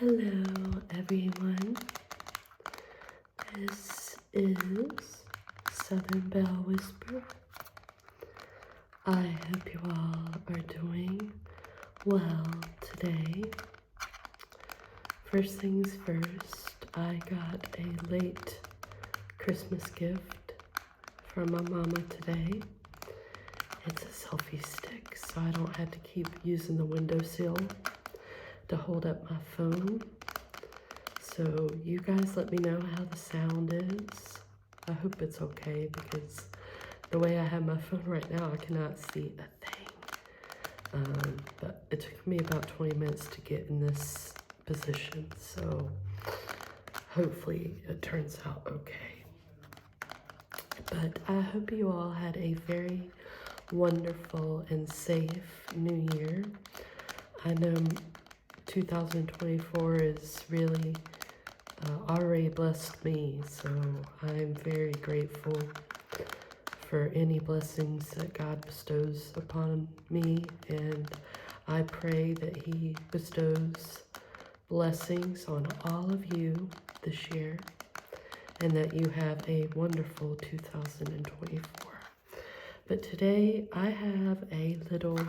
Hello everyone, this is Southern Belle Whisper. I hope you all are doing well today. First things first, I got a late Christmas gift from my mama today. It's a selfie stick, so I don't have to keep using the windowsill to hold up my phone. So you guys let me know how the sound is. I hope it's okay because the way I have my phone right now, I cannot see a thing. But it took me about 20 minutes to get in this position, so hopefully it turns out okay. But I hope you all had a very wonderful and safe New Year. I know 2024 is really already blessed me, so I'm very grateful for any blessings that God bestows upon me, and I pray that He bestows blessings on all of you this year, and that you have a wonderful 2024. But today I have a little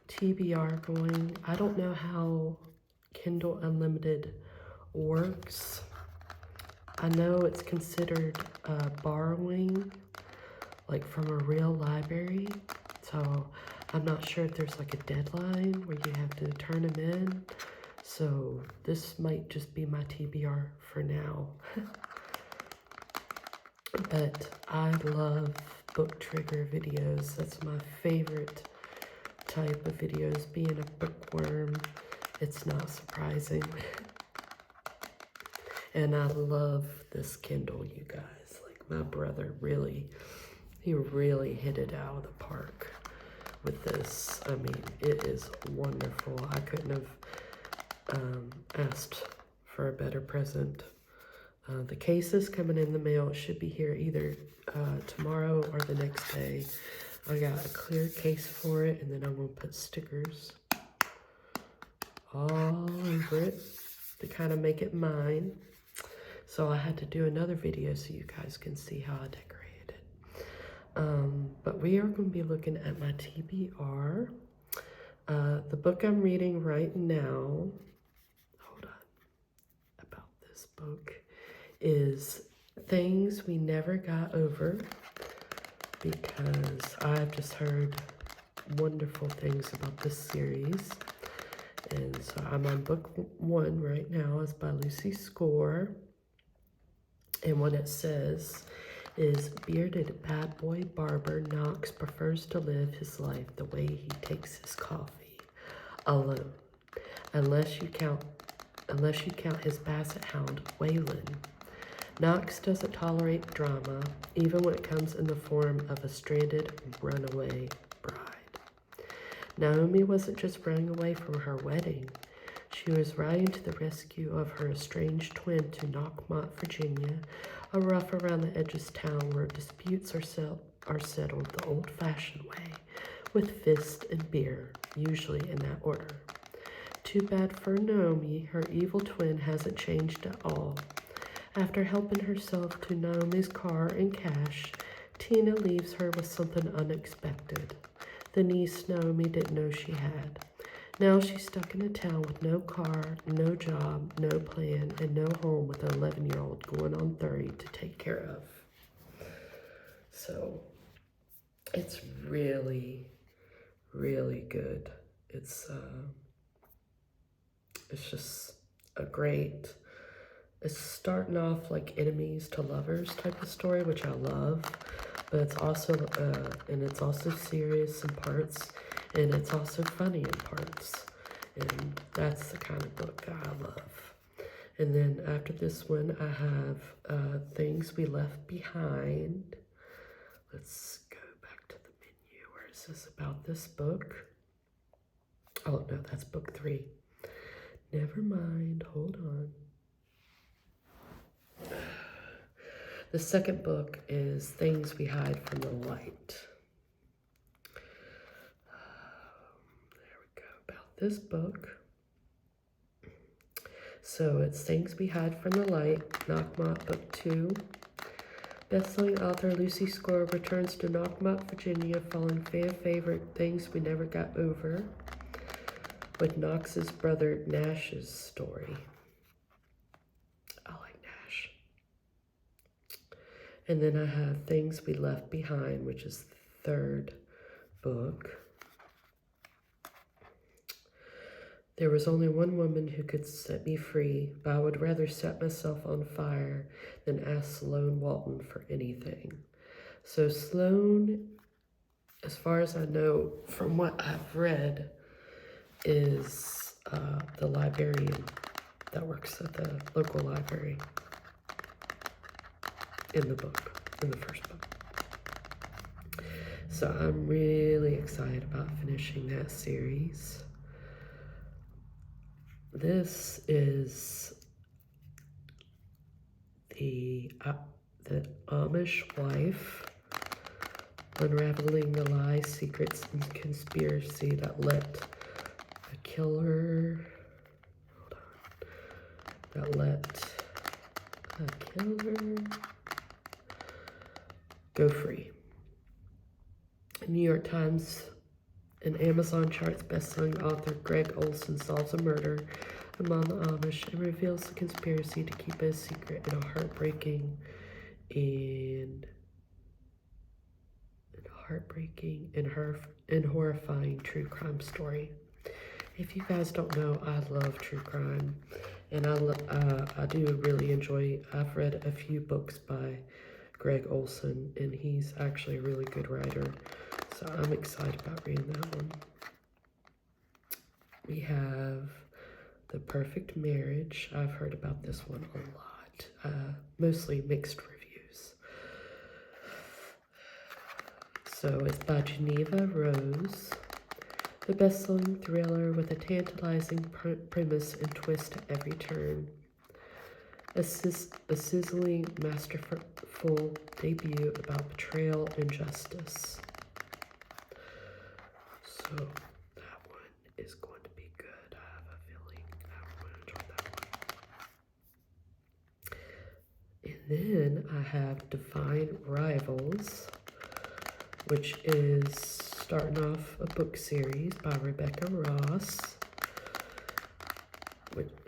TBR going. I don't know how Kindle Unlimited works. I know it's considered borrowing, like from a real library, so I'm not sure if there's like a deadline where you have to turn them in. So this might just be my TBR for now. But I love book trigger videos. That's my favorite type of videos. Being a bookworm, it's not surprising. And I love this Kindle, you guys. Like, my brother he really hit it out of the park with this. I mean, it is wonderful. I couldn't have asked for a better present. The case is coming in the mail. It should be here either tomorrow or the next day. I got a clear case for it, and then I'm going to put stickers all over it to kind of make it mine. So I had to do another video so you guys can see how I decorated it. But we are going to be looking at my TBR. The book I'm reading right now, hold on, about this book, is Things We Never Got Over, because I've just heard wonderful things about this series. And so I'm on book 1 right now. It's by Lucy Score. And what it says is, bearded bad boy barber Knox prefers to live his life the way he takes his coffee, alone. Unless you count his basset hound, Waylon. Knox doesn't tolerate drama, even when it comes in the form of a stranded runaway bride. Naomi wasn't just running away from her wedding. She was riding to the rescue of her estranged twin to Knockmont, Virginia, a rough around the edges town where disputes are settled the old-fashioned way, with fist and beer, usually in that order. Too bad for Naomi, her evil twin hasn't changed at all. After helping herself to Naomi's car and cash, Tina leaves her with something unexpected. The niece Naomi didn't know she had. Now she's stuck in a town with no car, no job, no plan, and no home with an 11-year-old going on 30 to take care of. So it's really, really good. It's just a great, it's starting off like enemies to lovers type of story, which I love, but it's also, and it's also serious in parts, and it's also funny in parts, and that's the kind of book that I love. And then after this one, I have Things We Left Behind. Let's go back to the menu. Where is this about this book? Oh, no, that's book 3. Never mind, hold on. The second book is Things We Hide from the Light. There we go. About this book, So it's Things We Hide from the Light, Knockmont Book 2. Best-selling author Lucy Score returns to Knockmont, Virginia, following fan favorite Things We Never Got Over, with Knox's brother Nash's story. I like Nash. And then I have Things We Left Behind, which is the third book. There was only one woman who could set me free, but I would rather set myself on fire than ask Sloane Walton for anything. So Sloane, as far as I know from what I've read, is the librarian that works at the local library in the book, in the first book. So I'm really excited about finishing that series. This is the Amish wife unraveling the lies, secrets, and conspiracy that let a killer, go free. New York Times and Amazon charts best-selling author Greg Olson solves a murder among the Amish and reveals the conspiracy to keep it a secret in a heartbreaking and horrifying true crime story. If you guys don't know, I love true crime, and I do really enjoy. I've read a few books by Greg Olson, and he's actually a really good writer. So I'm excited about reading that one. We have The Perfect Marriage. I've heard about this one a lot, mostly mixed reviews. So it's by Geneva Rose, the best-selling thriller with a tantalizing premise and twist at every turn. A sizzling, masterful debut about betrayal and justice. So that one is going to be good. I have a feeling I'm going to enjoy that one. And then I have Divine Rivals, which is starting off a book series by Rebecca Ross.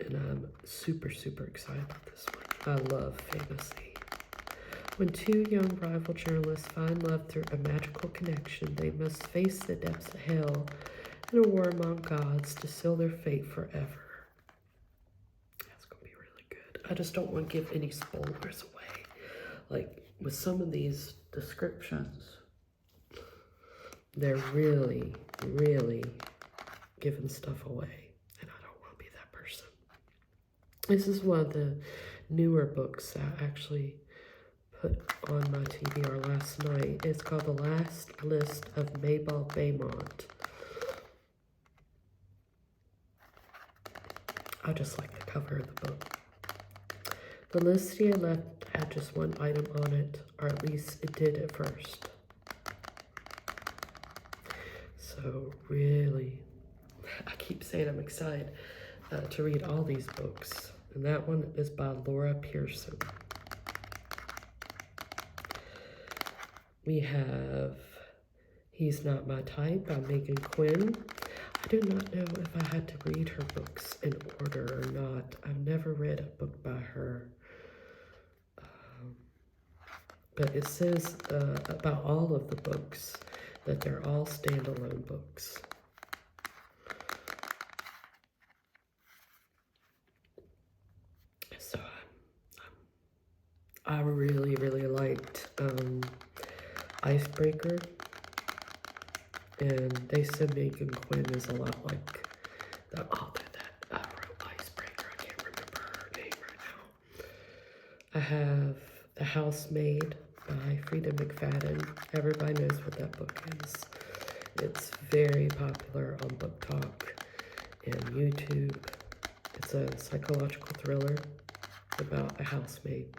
And I'm super, super excited about this one. I love fantasy. When two young rival journalists find love through a magical connection, they must face the depths of hell and a war among gods to seal their fate forever. That's going to be really good. I just don't want to give any spoilers away. Like, with some of these descriptions, they're really, really giving stuff away. And I don't want to be that person. This is one of the newer books I actually put on my TBR last night. It's called The Last List of Mabel Beaumont. I just like the cover of the book. The list he had left had just one item on it, or at least it did at first. So really, I keep saying I'm excited to read all these books. And that one is by Laura Pearson. We have He's Not My Type by Megan Quinn. I do not know if I had to read her books in order or not. I've never read a book by her. But it says about all of the books that they're all standalone books. So I really, really liked Icebreaker. And they said Megan Quinn is a lot like the author that wrote Icebreaker. I can't remember her name right now. I have The Housemaid by Frida McFadden. Everybody knows what that book is. It's very popular on Book Talk and YouTube. It's a psychological thriller about a housemaid.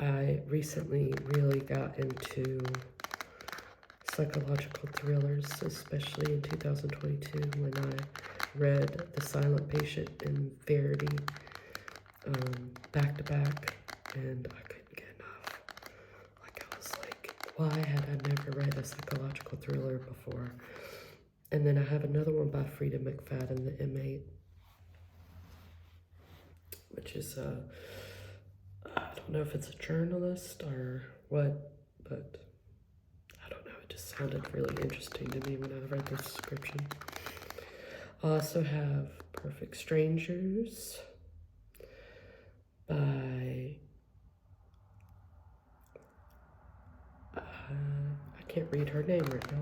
I recently really got into psychological thrillers, especially in 2022 when I read The Silent Patient and Verity back to back, and I couldn't get enough. Like, I was like, why had I never read a psychological thriller before? And then I have another one by Frida McFadden, The Inmate, which is, I don't know if it's a journalist or what, but I don't know, it just sounded really interesting to me when I read the description. I also have Perfect Strangers by, I can't read her name right now,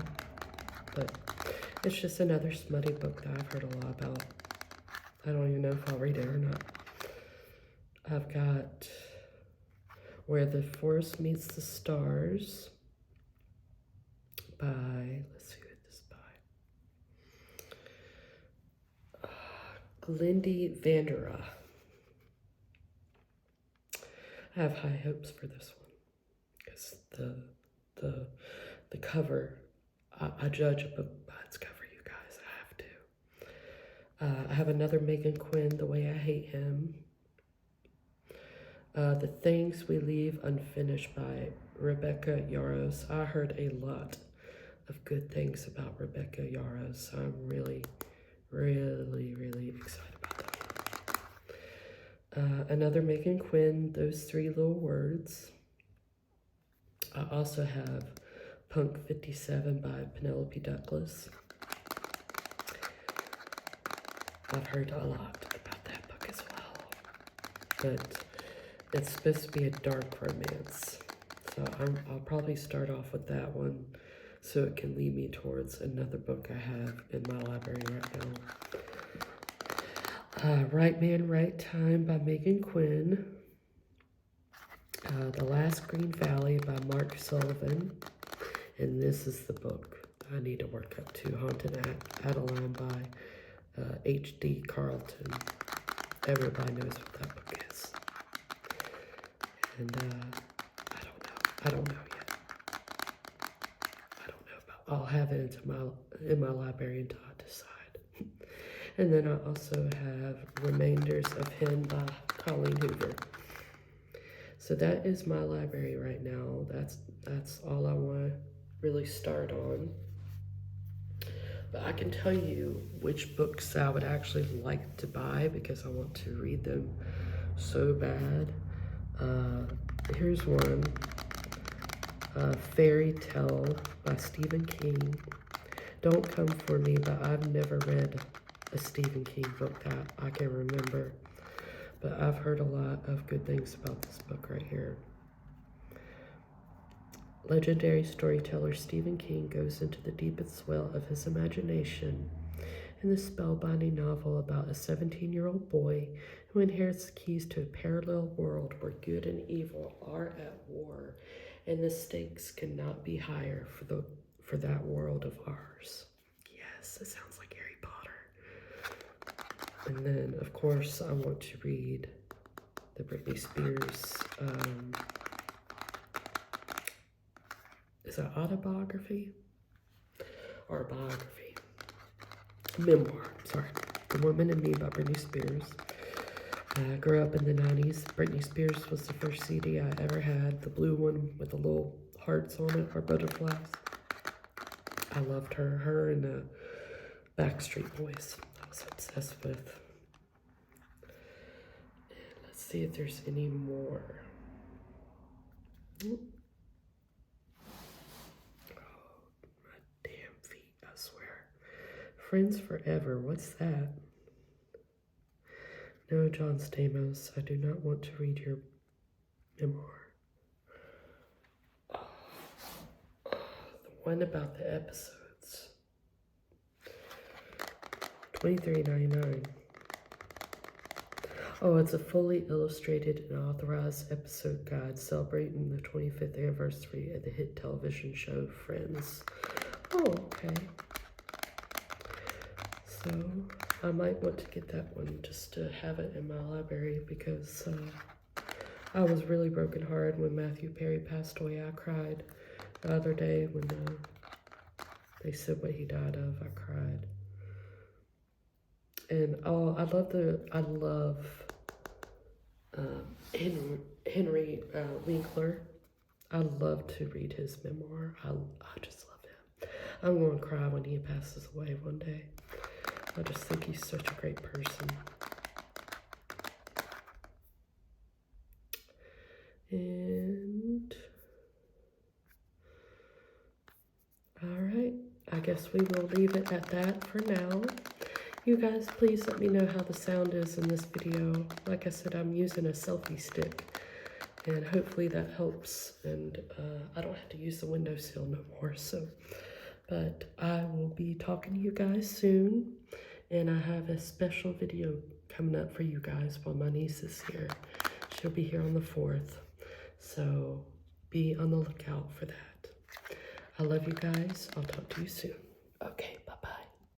but it's just another smutty book that I've heard a lot about. I don't even know if I'll read it or not. I've got Where the Forest Meets the Stars by, let's see what this is by. Glindy Vandera. I have high hopes for this one because the cover, I judge a book by its cover, you guys. I have to. I have another Megan Quinn, The Way I Hate Him. The Things We Leave Unfinished by Rebecca Yarros. I heard a lot of good things about Rebecca Yarros, so I'm really, really, really excited about that. Another Megan Quinn, Those Three Little Words. I also have Punk 57 by Penelope Douglas. I've heard a lot about that book as well, but it's supposed to be a dark romance, so I'll probably start off with that one so it can lead me towards another book I have in my library right now. Right Man, Right Time by Megan Quinn. The Last Green Valley by Mark Sullivan. And this is the book I need to work up to, Haunted Adeline by H.D. Carlton. Everybody knows what that book is. And I don't know yet. I don't know about. I'll have it in my library until I decide. And then I also have Remainders of Him by Colleen Hoover. So that is my library right now. That's all I want to really start on. But I can tell you which books I would actually like to buy because I want to read them so bad. Here's one, Fairy Tale by Stephen King. Don't Come For Me, but I've never read a Stephen King book that I can remember. But I've heard a lot of good things about this book right here. Legendary storyteller Stephen King goes into the deepest well of his imagination in this spellbinding novel about a 17-year-old boy who inherits the keys to a parallel world where good and evil are at war, and the stakes cannot be higher for that world of ours. Yes, it sounds like Harry Potter. And then, of course, I want to read the Britney Spears, is it autobiography or a biography? Memoir, sorry. The Woman in Me by Britney Spears. I grew up in the 90s. Britney Spears was the first CD I ever had. The blue one with the little hearts on it, or butterflies. I loved her. Her and the Backstreet Boys. I was obsessed with. And let's see if there's any more. Oh, my damn feet, I swear. Friends Forever, what's that? No, John Stamos, I do not want to read your memoir. The one about the episodes. $23.99. Oh, it's a fully illustrated and authorized episode guide celebrating the 25th anniversary of the hit television show Friends. Oh, okay. So I might want to get that one just to have it in my library because I was really brokenhearted when Matthew Perry passed away. I cried the other day when They said what he died of. I cried. And oh, I love Henry Winkler. I love to read his memoir. I just love him. I'm going to cry when he passes away one day. I just think he's such a great person. And all right, I guess we will leave it at that for now. You guys, please let me know how the sound is in this video. Like I said, I'm using a selfie stick, and hopefully that helps. And I don't have to use the windowsill no more. But I will be talking to you guys soon, and I have a special video coming up for you guys while my niece is here. She'll be here on the 4th, so be on the lookout for that. I love you guys. I'll talk to you soon. Okay.